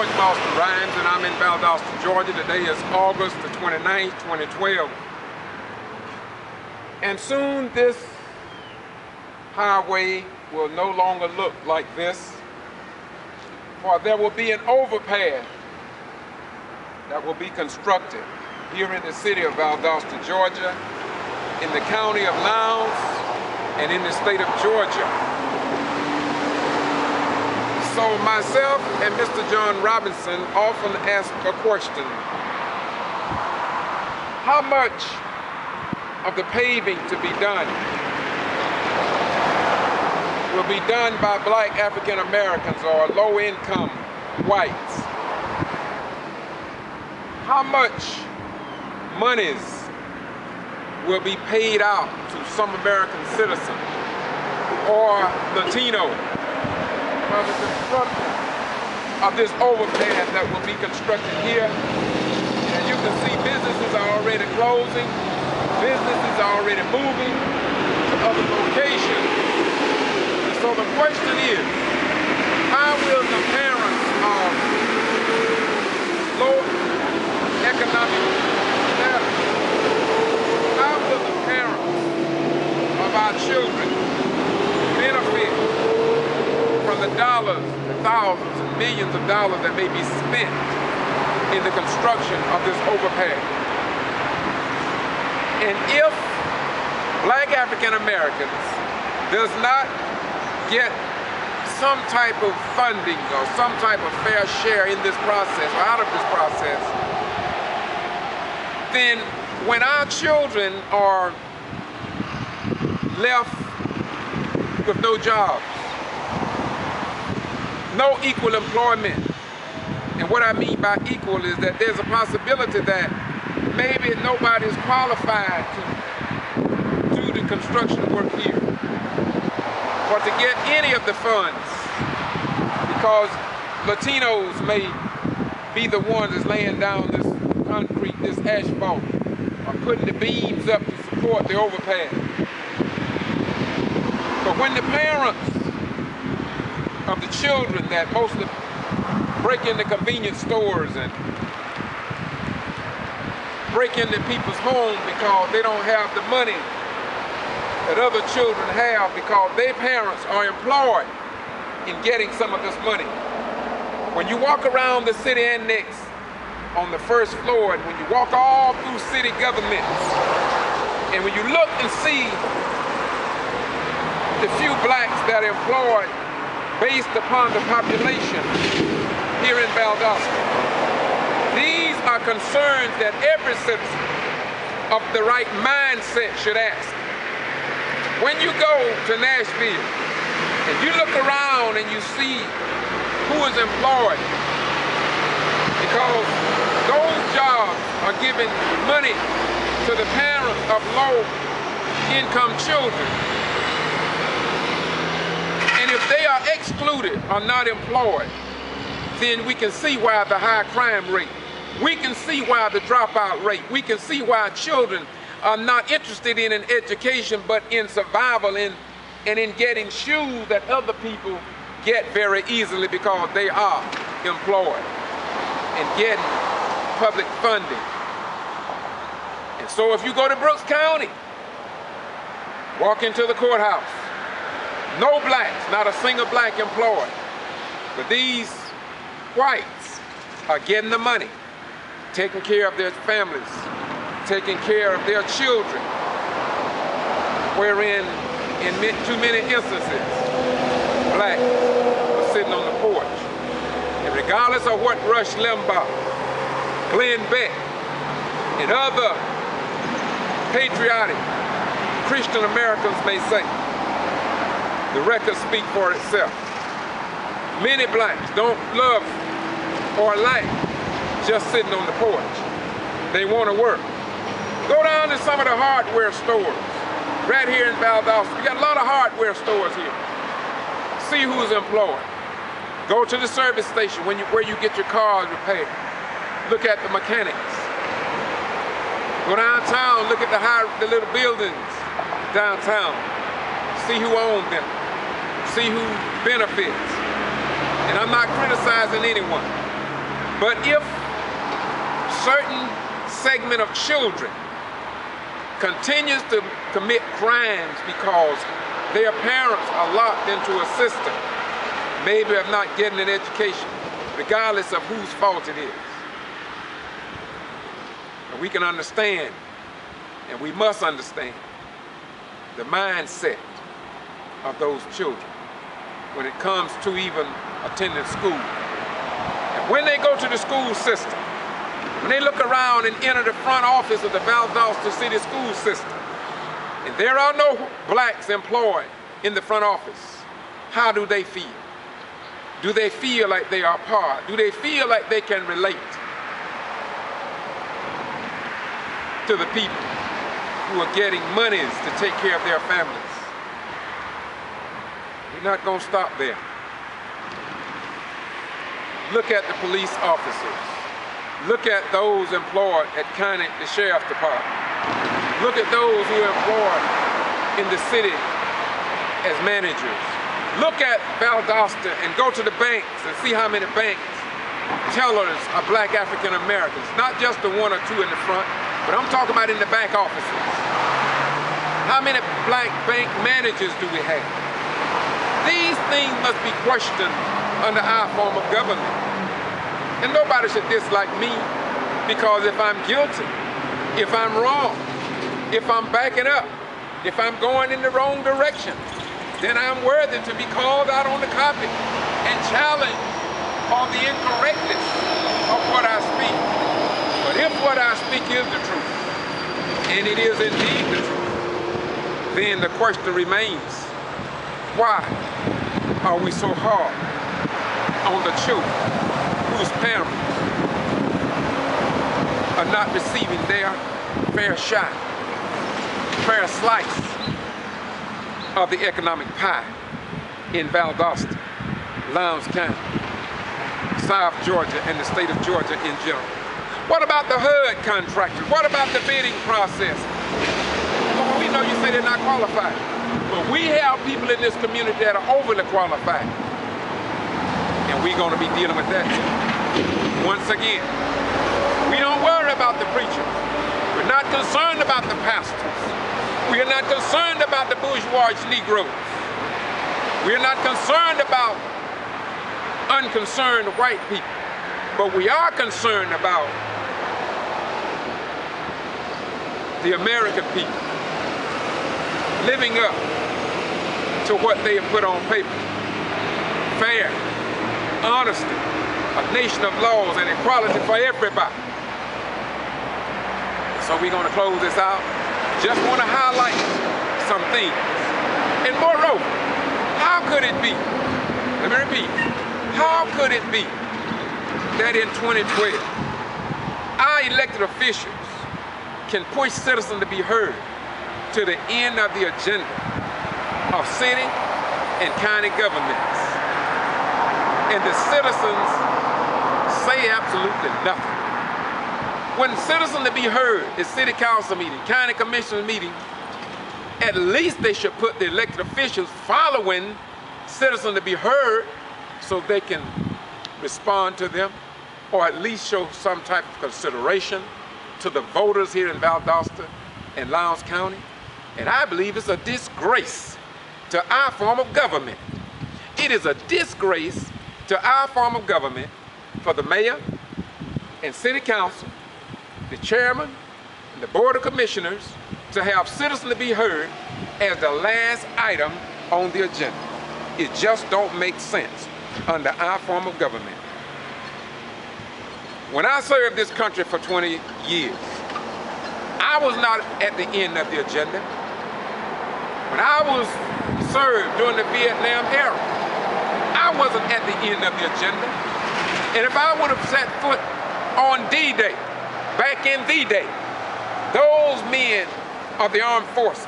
George Master Rhymes, and I'm in Valdosta, Georgia. Today is August the 29th, 2012. And soon this highway will no longer look like this, for there will be an overpass that will be constructed here in the city of Valdosta, Georgia, in the county of Lowndes, and in the state of Georgia. So myself and Mr. John Robinson often ask a question: how much of the paving to be done will be done by black African Americans or low-income whites? How much monies will be paid out to some American citizen or Latino for the construction of this overpass that will be constructed here? And you can see businesses are already closing, businesses are already moving to other locations. And so the question is, how will the parents of low economic status, how will the parents of our children benefit from the dollars, the thousands and millions of dollars that may be spent in the construction of this overpass? And if black African Americans does not get some type of funding or some type of fair share in this process or out of this process, then when our children are left with no jobs, no equal employment, and what I mean by equal is that there's a possibility that maybe nobody's qualified to do the construction work here or to get any of the funds, because Latinos may be the ones that's laying down this concrete, this asphalt, or putting the beams up to support the overpass. But when the parents of the children that mostly break into convenience stores and break into people's homes because they don't have the money that other children have because their parents are employed in getting some of this money. When you walk around the city annex on the first floor, and when you walk all through city governments, and when you look and see the few blacks that are employed based upon the population here in Valdosta, these are concerns that every citizen of the right mindset should ask. When you go to Nashville and you look around and you see who is employed, because those jobs are giving money to the parents of low-income children. And if they are excluded or not employed, then we can see why the high crime rate. We can see why the dropout rate. We can see why children are not interested in an education, but in survival and in getting shoes that other people get very easily because they are employed and getting public funding. And so if you go to Brooks County, walk into the courthouse, no blacks, not a single black employed, but these whites are getting the money, taking care of their families, taking care of their children, wherein in too many instances, blacks are sitting on the porch. And regardless of what Rush Limbaugh, Glenn Beck, and other patriotic Christian Americans may say, the records speak for itself. Many blacks don't love or like just sitting on the porch. They want to work. Go down to some of the hardware stores right here in Valdosta. We got a lot of hardware stores here. See who's employed. Go to the service station where you get your cars repaired. Look at the mechanics. Go downtown, look at the little buildings downtown. See who owns them. See who benefits. And I'm not criticizing anyone. But if certain segment of children continues to commit crimes because their parents are locked into a system, maybe of not getting an education, regardless of whose fault it is. And we can understand, and we must understand, the mindset of those children when it comes to even attending school. And when they go to the school system, when they look around and enter the front office of the Valdosta City School System, and there are no blacks employed in the front office, how do they feel? Do they feel like they are part? Do they feel like they can relate to the people who are getting monies to take care of their families? We're not going to stop there. Look at the police officers. Look at those employed at the Sheriff's Department. Look at those who are employed in the city as managers. Look at Valdosta and go to the banks and see how many banks tellers are black African Americans. Not just the one or two in the front, but I'm talking about in the back offices. How many black bank managers do we have? These things must be questioned under our form of government. And nobody should dislike me, because if I'm guilty, if I'm wrong, if I'm backing up, if I'm going in the wrong direction, then I'm worthy to be called out on the carpet and challenged on the incorrectness of what I speak. But if what I speak is the truth, and it is indeed the truth, then the question remains, why are we so hard on the children whose parents are not receiving their fair shot, fair slice of the economic pie in Valdosta, Lowndes County, South Georgia, and the state of Georgia in general? What about the HUD contractors? What about the bidding process? Well, we know you say they're not qualified, but we have people in this community that are overly qualified. And we're going to be dealing with that too. Once again, we don't worry about the preachers. We're not concerned about the pastors. We are not concerned about the bourgeois Negroes. We are not concerned about unconcerned white people. But we are concerned about the American people living up to what they have put on paper. Fair, honesty, a nation of laws and equality for everybody. So we're going to close this out. Just want to highlight some things. And moreover, how could it be, let me repeat, how could it be that in 2012, our elected officials can push citizens to be heard to the end of the agenda of city and county governments, and the citizens say absolutely nothing? When citizens to be heard at city council meeting, county commissioner meeting, at least they should put the elected officials following citizens to be heard so they can respond to them, or at least show some type of consideration to the voters here in Valdosta and Lowndes County. And I believe it's a disgrace to our form of government. It is a disgrace to our form of government for the mayor and city council, the chairman, and the board of commissioners to have citizens to be heard as the last item on the agenda. It just don't make sense under our form of government. When I served this country for 20 years, I was not at the end of the agenda. When I was served during the Vietnam era, I wasn't at the end of the agenda. And if I would have set foot on D-Day, back in D-Day, those men of the armed forces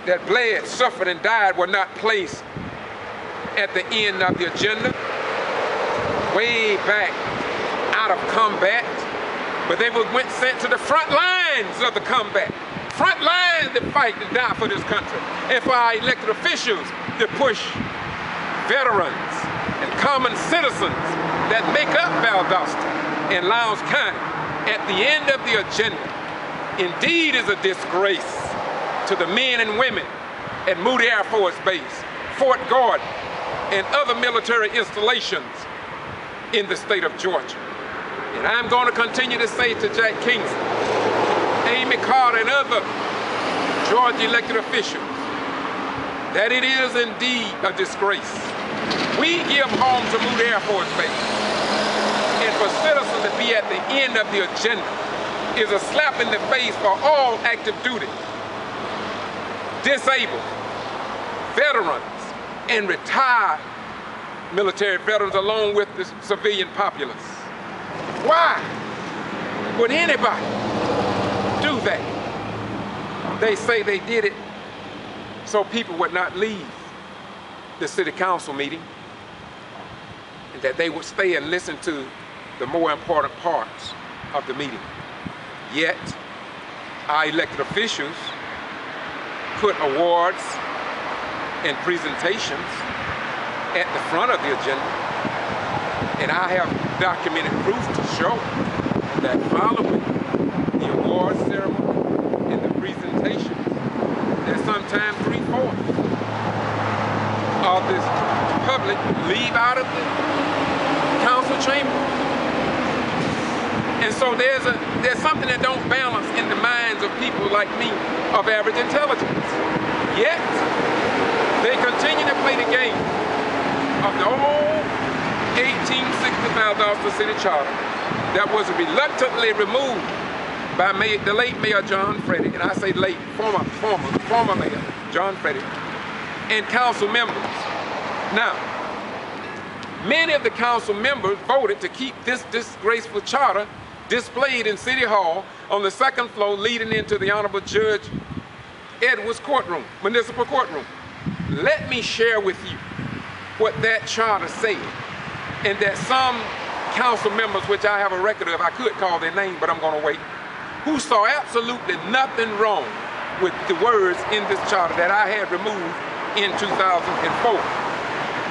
that bled, suffered, and died were not placed at the end of the agenda, way back out of combat, but they went sent to the front lines of the combat, front lines to fight and die for this country, and for our elected officials to push veterans and common citizens that make up Valdosta and Lowndes County at the end of the agenda indeed is a disgrace to the men and women at Moody Air Force Base, Fort Gordon, and other military installations in the state of Georgia. And I'm going to continue to say to Jack Kingston, Amy Carter, and other Georgia elected officials that it is indeed a disgrace. We give home to Moody Air Force Base, and for citizens to be at the end of the agenda is a slap in the face for all active duty, disabled, veterans, and retired military veterans along with the civilian populace. Why would anybody do that? They say they did it so people would not leave the city council meeting, and that they would stay and listen to the more important parts of the meeting. Yet, our elected officials put awards and presentations at the front of the agenda, and I have documented proof to show that following the award ceremony and the presentations, that sometimes 3/4 of this public leave out of the council chamber. And so there's something that don't balance in the minds of people like me of average intelligence. Yet, they continue to play the game of the old 1860 Valdosta City Charter that was reluctantly removed by the late Mayor John Freddy, and I say late, former Mayor John Freddy, and council members. Now, many of the council members voted to keep this disgraceful charter displayed in City Hall on the second floor leading into the Honorable Judge Edwards' courtroom, municipal courtroom. Let me share with you what that charter said, and that some council members, which I have a record of, I could call their name, but I'm going to wait, who saw absolutely nothing wrong with the words in this charter that I had removed in 2004.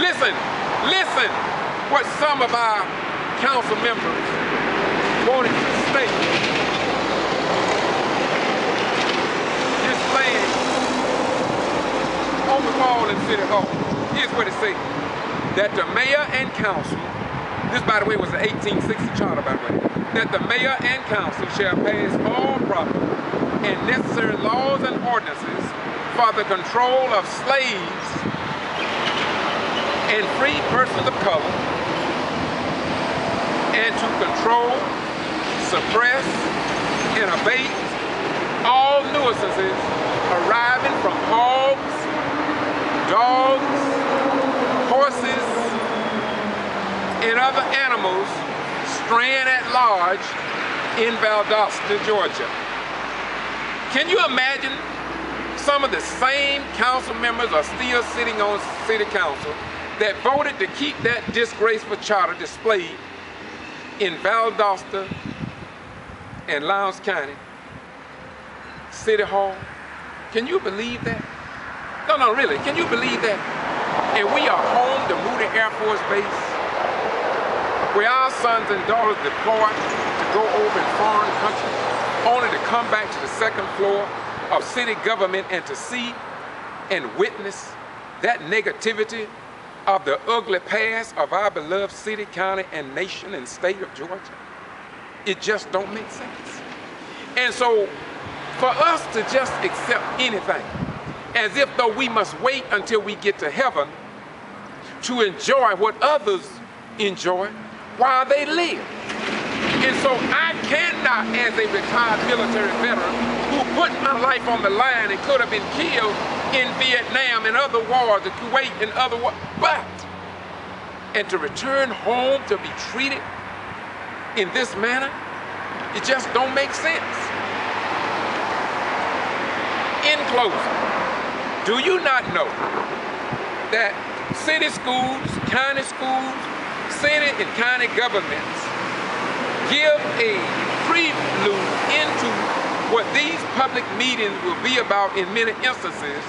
Listen what some of our council members wanted to state. Displayed on the wall in City Hall. Here's what it says: that the mayor and council, this by the way was the 1860 charter by the way, that the mayor and council shall pass all proper and necessary laws and ordinances for the control of slaves and free persons of color, and to control, suppress, and abate all nuisances arising from hogs, dogs, horses, and other animals straying at large in Valdosta, Georgia. Can you imagine some of the same council members are still sitting on city council that voted to keep that disgraceful charter displayed in Valdosta and Lowndes County City Hall? Can you believe that? No, really, can you believe that? And we are home to Moody Air Force Base, where our sons and daughters deployed to go over in foreign countries, only to come back to the second floor of city government and to see and witness that negativity of the ugly past of our beloved city, county, and nation and state of Georgia. It just don't make sense. And so for us to just accept anything as if though we must wait until we get to heaven to enjoy what others enjoy while they live. And so I cannot, as a retired military veteran who put my life on the line and could have been killed in Vietnam and other wars, in Kuwait and other wars, and to return home to be treated in this manner, it just don't make sense. In closing, do you not know that city schools, county schools, city and county governments give a prelude into what these public meetings will be about in many instances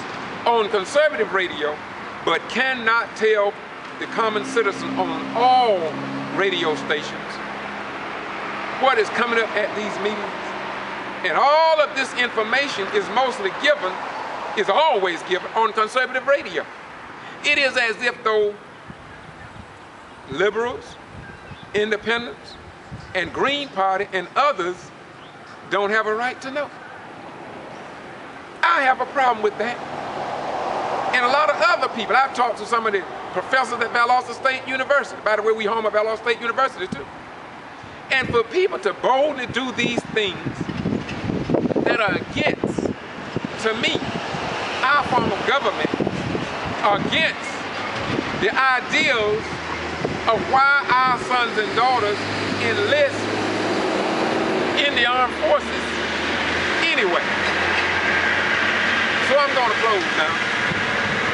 on conservative radio, but cannot tell the common citizen on all radio stations what is coming up at these meetings. And all of this information is mostly given, is always given on conservative radio. It is as if though liberals, independents, and Green Party and others don't have a right to know. I have a problem with that. And a lot of other people. I've talked to some of the professors at Valdosta State University. By the way, we home at Valdosta State University too. And for people to boldly do these things that are against, to me, our form of government, against the ideals of why our sons and daughters enlist in the armed forces anyway. So I'm going to close now,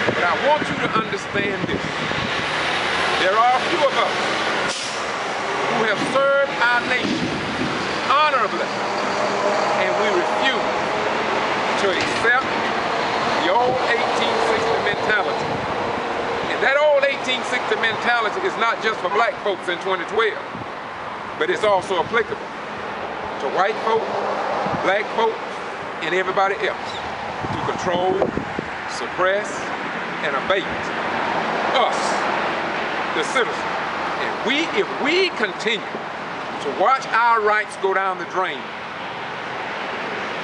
but I want you to understand this. There are a few of us who have served our nation honorably, and we refuse to accept the old 1860 mentality. And that old 1860 mentality is not just for black folks in 2012, but it's also applicable to white folks, black folks, and everybody else to control, suppress, and abate us, the citizens. And if we continue to watch our rights go down the drain,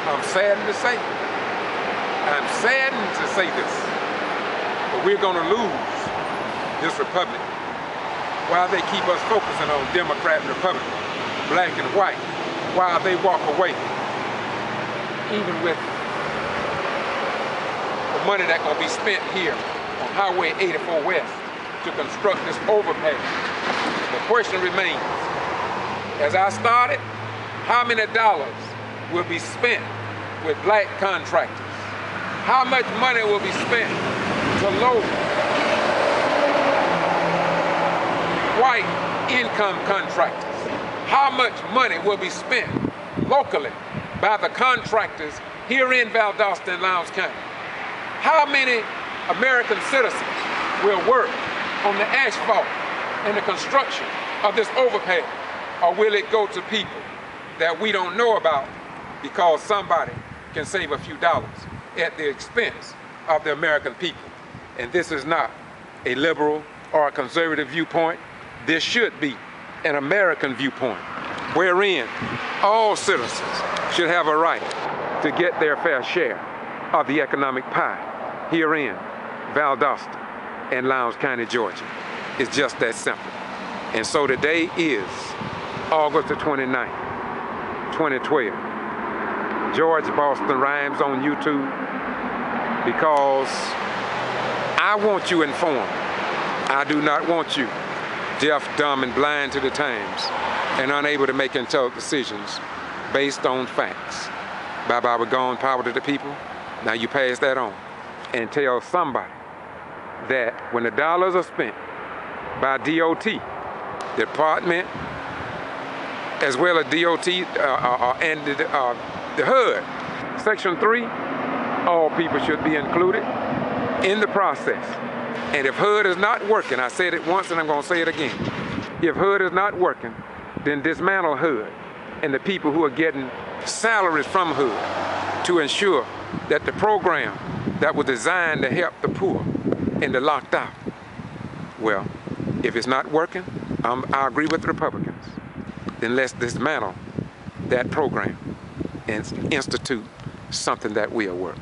I'm saddened to say this, but we're going to lose this republic while they keep us focusing on Democrat and Republican, black and white, while they walk away, even with the money that's going to be spent here on Highway 84 West to construct this overpass. The question remains, as I started, how many dollars will be spent with black contractors? How much money will be spent to load white income contractors? How much money will be spent locally by the contractors here in Valdosta and Lowndes County? How many American citizens will work on the asphalt and the construction of this overpass? Or will it go to people that we don't know about because somebody can save a few dollars at the expense of the American people? And this is not a liberal or a conservative viewpoint. This should be an American viewpoint, wherein all citizens should have a right to get their fair share of the economic pie here in Valdosta and Lowndes County, Georgia. It's just that simple. And so today is August the 29th, 2012. George Boston Rhymes on YouTube, because I want you informed. I do not want you deaf, dumb, and blind to the times and unable to make intelligent decisions based on facts. Bye-bye, we're gone, power to the people. Now you pass that on and tell somebody that when the dollars are spent by DOT, Department, as well as DOT and the HUD, Section 3, all people should be included in the process. And if HUD is not working, I said it once and I'm going to say it again, if HUD is not working, then dismantle HUD and the people who are getting salaries from HUD to ensure that the program that was designed to help the poor and the locked out, well, if it's not working, I agree with the Republicans, then let's dismantle that program and institute something that will work.